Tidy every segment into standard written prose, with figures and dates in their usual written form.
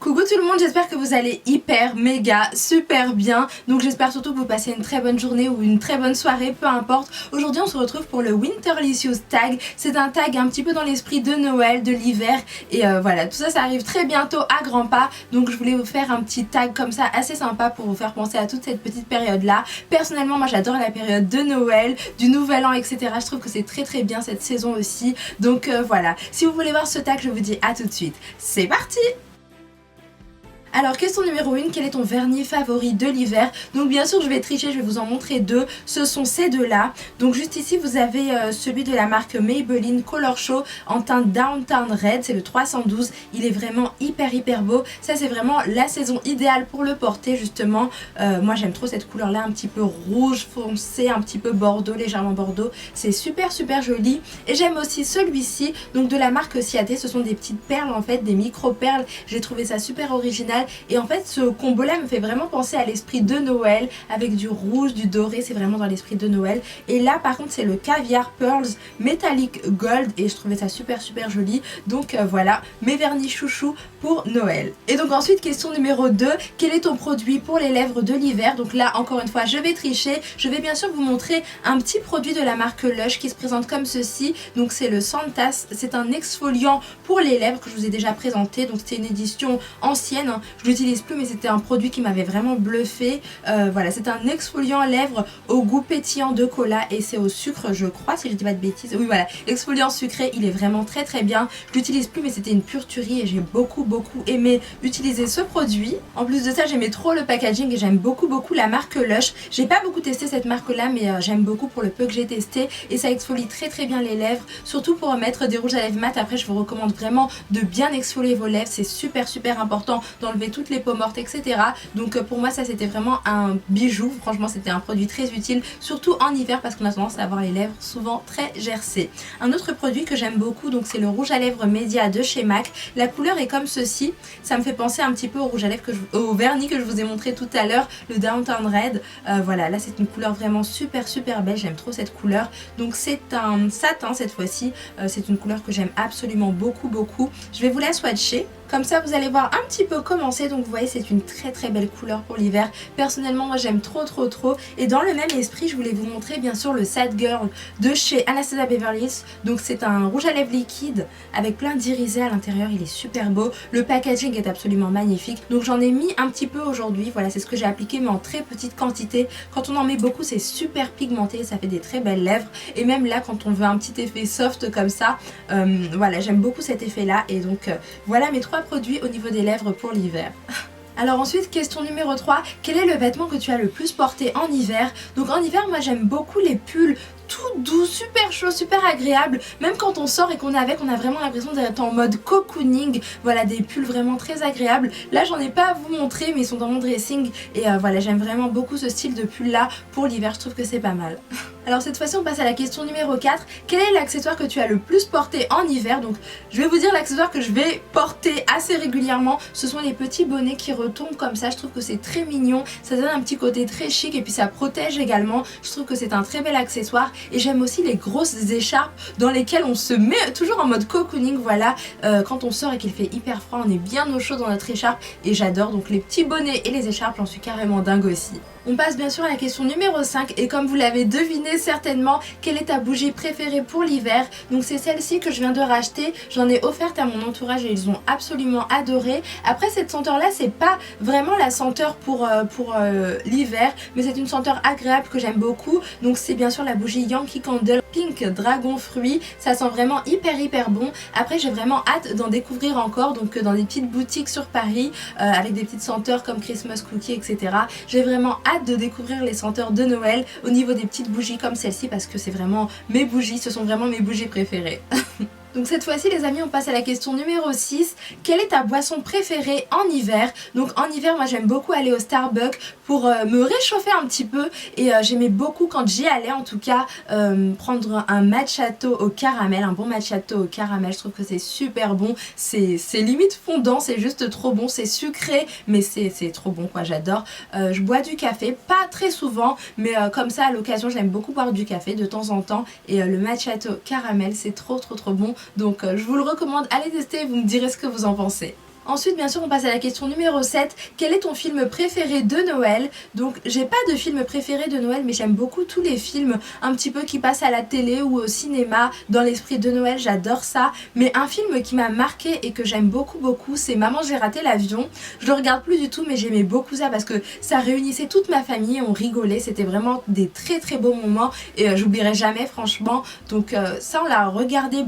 Coucou tout le monde, j'espère que vous allez hyper, méga, super bien. Donc j'espère surtout que vous passez une très bonne journée ou une très bonne soirée, peu importe. Aujourd'hui on se retrouve pour le Winterlicious tag. C'est un tag un petit peu dans l'esprit de Noël, de l'hiver. Et voilà, tout ça, ça arrive très bientôt à grands pas. Donc je voulais vous faire un petit tag comme ça assez sympa pour vous faire penser à toute cette petite période là. Personnellement moi j'adore la période de Noël, du nouvel an, etc. Je trouve que c'est très bien cette saison aussi. Donc voilà, si vous voulez voir ce tag, je vous dis à tout de suite. C'est parti! Alors question numéro 1, quel est ton vernis favori de l'hiver? Donc bien sûr je vais tricher, je vais vous en montrer deux, ce sont ces deux là. Donc juste ici vous avez celui de la marque Maybelline Color Show en teinte Downtown Red, c'est le 312, il est vraiment hyper beau. Ça c'est vraiment la saison idéale pour le porter justement. Moi j'aime trop cette couleur là, un petit peu rouge foncé, un petit peu bordeaux, légèrement bordeaux, c'est super joli. Et j'aime aussi celui-ci, donc de la marque Ciaté, ce sont des petites perles en fait, des micro perles, j'ai trouvé ça super original. Et en fait ce combo là me fait vraiment penser à l'esprit de Noël avec du rouge, du doré, c'est vraiment dans l'esprit de Noël. Et là par contre c'est le Caviar Pearls Metallic Gold et je trouvais ça super joli. Donc voilà mes vernis chouchou pour Noël. Et donc ensuite question numéro 2, quel est ton produit pour les lèvres de l'hiver? Donc là encore une fois je vais tricher, je vais bien sûr vous montrer un petit produit de la marque Lush qui se présente comme ceci. Donc c'est le Santas, c'est un exfoliant pour les lèvres que je vous ai déjà présenté, donc c'était une édition ancienne, hein. Je l'utilise plus mais c'était un produit qui m'avait vraiment bluffé. Voilà, c'est un exfoliant lèvres au goût pétillant de cola et c'est au sucre je crois, si je dis pas de bêtises. Oui voilà, exfoliant sucré, il est vraiment très bien. Je l'utilise plus mais c'était une pure tuerie et j'ai beaucoup aimé utiliser ce produit. En plus de ça j'aimais trop le packaging et j'aime beaucoup la marque Lush. J'ai pas beaucoup testé cette marque là mais j'aime beaucoup pour le peu que j'ai testé et ça exfolie très bien les lèvres, surtout pour mettre des rouges à lèvres mat. Après je vous recommande vraiment de bien exfolier vos lèvres, c'est super important d'enlever toutes les peaux mortes, etc. Donc pour moi ça c'était vraiment un bijou, franchement c'était un produit très utile, surtout en hiver parce qu'on a tendance à avoir les lèvres souvent très gercées. Un autre produit que j'aime beaucoup, donc c'est le rouge à lèvres média de chez MAC. La couleur est comme ceci, ça me fait penser un petit peu au rouge à lèvres au vernis que je vous ai montré tout à l'heure, le Downtown Red. Voilà, là c'est une couleur vraiment super belle, j'aime trop cette couleur. Donc c'est un satin cette fois-ci, c'est une couleur que j'aime absolument beaucoup. Je vais vous la swatcher. Comme ça vous allez voir un petit peu comment c'est. Donc vous voyez c'est une très belle couleur pour l'hiver. Personnellement moi j'aime trop. Et dans le même esprit je voulais vous montrer bien sûr le Sad Girl de chez Anastasia Beverly Hills. Donc c'est un rouge à lèvres liquide avec plein d'irisés à l'intérieur, il est super beau. Le packaging est absolument magnifique. Donc j'en ai mis un petit peu aujourd'hui, voilà c'est ce que j'ai appliqué mais en très petite quantité. Quand on en met beaucoup c'est super pigmenté et ça fait des très belles lèvres. Et même là quand on veut un petit effet soft comme ça, voilà j'aime beaucoup cet effet là. Et donc voilà mes trois produits au niveau des lèvres pour l'hiver. Alors ensuite question numéro 3, quel est le vêtement que tu as le plus porté en hiver? Donc en hiver moi j'aime beaucoup les pulls tout doux, super chaud, super agréable. Même quand on sort et qu'on est avec, on a vraiment l'impression d'être en mode cocooning. Voilà, des pulls vraiment très agréables. Là j'en ai pas à vous montrer mais ils sont dans mon dressing. Et voilà, j'aime vraiment beaucoup ce style de pull là pour l'hiver, je trouve que c'est pas mal. Alors cette fois-ci on passe à la question numéro 4. Quel est l'accessoire que tu as le plus porté en hiver? Donc je vais vous dire l'accessoire que je vais porter assez régulièrement. Ce sont les petits bonnets qui retombent comme ça. Je trouve que c'est très mignon. Ça donne un petit côté très chic et puis ça protège également. Je trouve que c'est un très bel accessoire. Et j'aime aussi les grosses écharpes dans lesquelles on se met toujours en mode cocooning. Voilà, quand on sort et qu'il fait hyper froid on est bien au chaud dans notre écharpe. Et j'adore donc les petits bonnets et les écharpes, j'en suis carrément dingue aussi. On passe bien sûr à la question numéro 5 et comme vous l'avez deviné certainement, quelle est ta bougie préférée pour l'hiver? Donc c'est celle-ci que je viens de racheter, j'en ai offerte à mon entourage et ils ont absolument adoré. Après cette senteur là c'est pas vraiment la senteur pour l'hiver mais c'est une senteur agréable que j'aime beaucoup. Donc c'est bien sûr la bougie Yankee Candle Pink Dragon Fruit, ça sent vraiment hyper bon. Après j'ai vraiment hâte d'en découvrir encore, donc dans des petites boutiques sur Paris avec des petites senteurs comme Christmas Cookie, etc. J'ai vraiment hâte de découvrir les senteurs de Noël au niveau des petites bougies comme celle-ci parce que c'est vraiment mes bougies, ce sont vraiment mes bougies préférées. Donc cette fois-ci les amis on passe à la question numéro 6. Quelle est ta boisson préférée en hiver? Donc en hiver moi j'aime beaucoup aller au Starbucks pour me réchauffer un petit peu. Et j'aimais beaucoup quand j'y allais en tout cas prendre un macchiato au caramel. Un bon macchiato au caramel, je trouve que c'est super bon. C'est limite fondant, c'est juste trop bon. C'est sucré mais c'est trop bon quoi, j'adore. Je bois du café, pas très souvent mais comme ça à l'occasion j'aime beaucoup boire du café de temps en temps. Et le macchiato caramel c'est trop bon. Donc je vous le recommande, allez tester et vous me direz ce que vous en pensez. Ensuite, bien sûr, on passe à la question numéro 7. Quel est ton film préféré de Noël? Donc, j'ai pas de film préféré de Noël, mais j'aime beaucoup tous les films un petit peu qui passent à la télé ou au cinéma. Dans l'esprit de Noël, j'adore ça. Mais un film qui m'a marqué et que j'aime beaucoup, c'est Maman, j'ai raté l'avion. Je le regarde plus du tout, mais j'aimais beaucoup ça parce que ça réunissait toute ma famille, on rigolait. C'était vraiment des très beaux moments et j'oublierai jamais, franchement. Donc, ça, on l'a regardé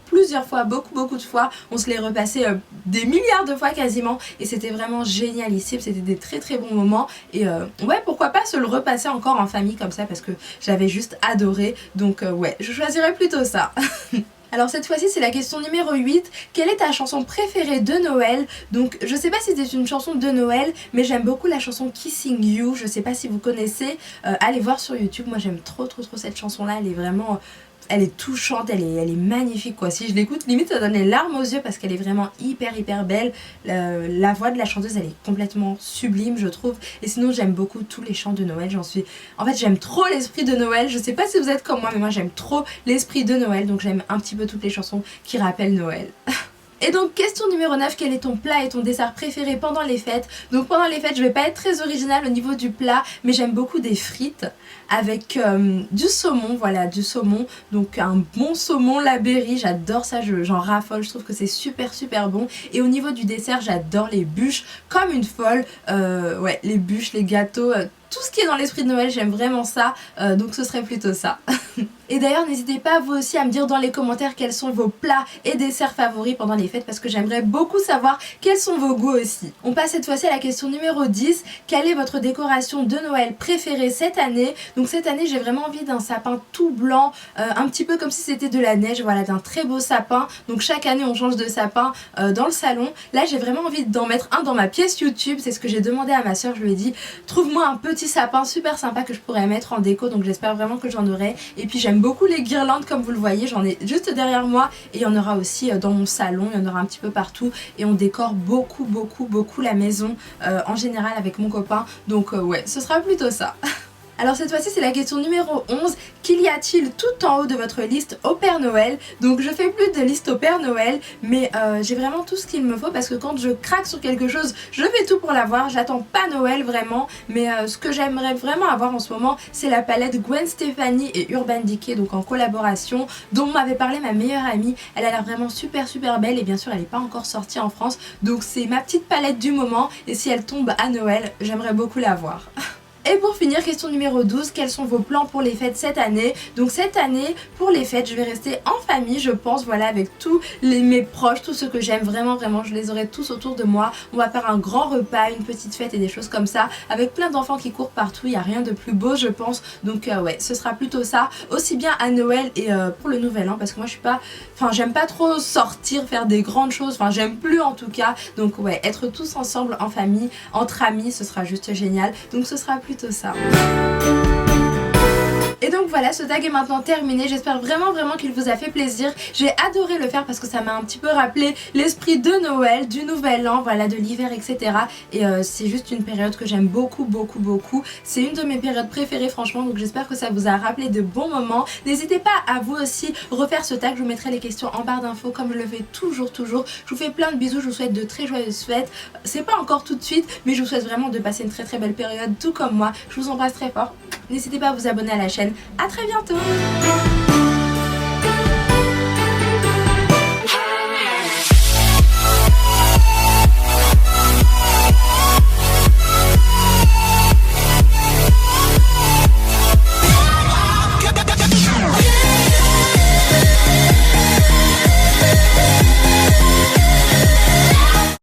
plusieurs fois, beaucoup de fois. On se l'est repassé des milliards de fois quasiment et c'était vraiment génialissime, c'était des très bons moments et ouais, pourquoi pas se le repasser encore en famille comme ça parce que j'avais juste adoré, donc ouais, je choisirais plutôt ça. Alors cette fois-ci c'est la question numéro 8, quelle est ta chanson préférée de Noël? Donc je sais pas si c'est une chanson de Noël, mais j'aime beaucoup la chanson Kissing You, je sais pas si vous connaissez, allez voir sur YouTube, moi j'aime trop cette chanson là, elle est vraiment... Elle est touchante, elle est magnifique quoi. Si je l'écoute, limite ça donne les larmes aux yeux parce qu'elle est vraiment hyper belle. La voix de la chanteuse elle est complètement sublime je trouve. Et sinon j'aime beaucoup tous les chants de Noël, En fait j'aime trop l'esprit de Noël. Je sais pas si vous êtes comme moi mais moi j'aime trop l'esprit de Noël. Donc j'aime un petit peu toutes les chansons qui rappellent Noël. Et donc question numéro 9, quel est ton plat et ton dessert préféré pendant les fêtes? Donc pendant les fêtes je vais pas être très originale au niveau du plat, mais j'aime beaucoup des frites avec du saumon, voilà du saumon, donc un bon saumon la berry, j'adore ça, j'en raffole, je trouve que c'est super bon. Et au niveau du dessert j'adore les bûches comme une folle, ouais les bûches, les gâteaux, tout ce qui est dans l'esprit de Noël, j'aime vraiment ça, donc ce serait plutôt ça. Et d'ailleurs n'hésitez pas vous aussi à me dire dans les commentaires quels sont vos plats et desserts favoris pendant les fêtes parce que j'aimerais beaucoup savoir quels sont vos goûts aussi. On passe cette fois-ci à la question numéro 10, quelle est votre décoration de Noël préférée cette année? Donc cette année j'ai vraiment envie d'un sapin tout blanc, un petit peu comme si c'était de la neige, voilà d'un très beau sapin. Donc chaque année on change de sapin dans le salon. Là j'ai vraiment envie d'en mettre un dans ma pièce YouTube, c'est ce que j'ai demandé à ma soeur, je lui ai dit trouve-moi un petit sapin super sympa que je pourrais mettre en déco, donc j'espère vraiment que j'en aurai. Et puis j'aime beaucoup les guirlandes comme vous le voyez, j'en ai juste derrière moi et il y en aura aussi dans mon salon, il y en aura un petit peu partout et on décore beaucoup la maison en général avec mon copain, donc ouais ce sera plutôt ça. Alors cette fois-ci c'est la question numéro 11, qu'y a-t-il tout en haut de votre liste au Père Noël? Donc je fais plus de liste au Père Noël, mais j'ai vraiment tout ce qu'il me faut parce que quand je craque sur quelque chose, je fais tout pour l'avoir, j'attends pas Noël vraiment, mais ce que j'aimerais vraiment avoir en ce moment c'est la palette Gwen Stefani et Urban Decay, donc en collaboration, dont m'avait parlé ma meilleure amie, elle a l'air vraiment super belle et bien sûr elle n'est pas encore sortie en France, donc c'est ma petite palette du moment et si elle tombe à Noël, j'aimerais beaucoup l'avoir. Et pour finir, question numéro 12, quels sont vos plans pour les fêtes cette année? Donc cette année, pour les fêtes, je vais rester en famille, je pense, voilà, avec tous mes proches, tous ceux que j'aime vraiment, je les aurai tous autour de moi. On va faire un grand repas, une petite fête et des choses comme ça, avec plein d'enfants qui courent partout, il n'y a rien de plus beau, je pense. Donc ouais, ce sera plutôt ça, aussi bien à Noël et pour le Nouvel An, parce que moi je suis pas, j'aime pas trop sortir, faire des grandes choses, j'aime plus en tout cas. Donc ouais, être tous ensemble en famille, entre amis, ce sera juste génial. Donc ce sera plutôt ça. Et donc voilà, ce tag est maintenant terminé, j'espère vraiment qu'il vous a fait plaisir. J'ai adoré le faire parce que ça m'a un petit peu rappelé l'esprit de Noël, du Nouvel An, voilà, de l'hiver, etc. Et c'est juste une période que j'aime beaucoup. C'est une de mes périodes préférées franchement, donc j'espère que ça vous a rappelé de bons moments. N'hésitez pas à vous aussi refaire ce tag, je vous mettrai les questions en barre d'infos comme je le fais toujours. Je vous fais plein de bisous, je vous souhaite de très joyeuses fêtes. C'est pas encore tout de suite, mais je vous souhaite vraiment de passer une très belle période, tout comme moi. Je vous embrasse très fort. N'hésitez pas à vous abonner à la chaîne. À très bientôt!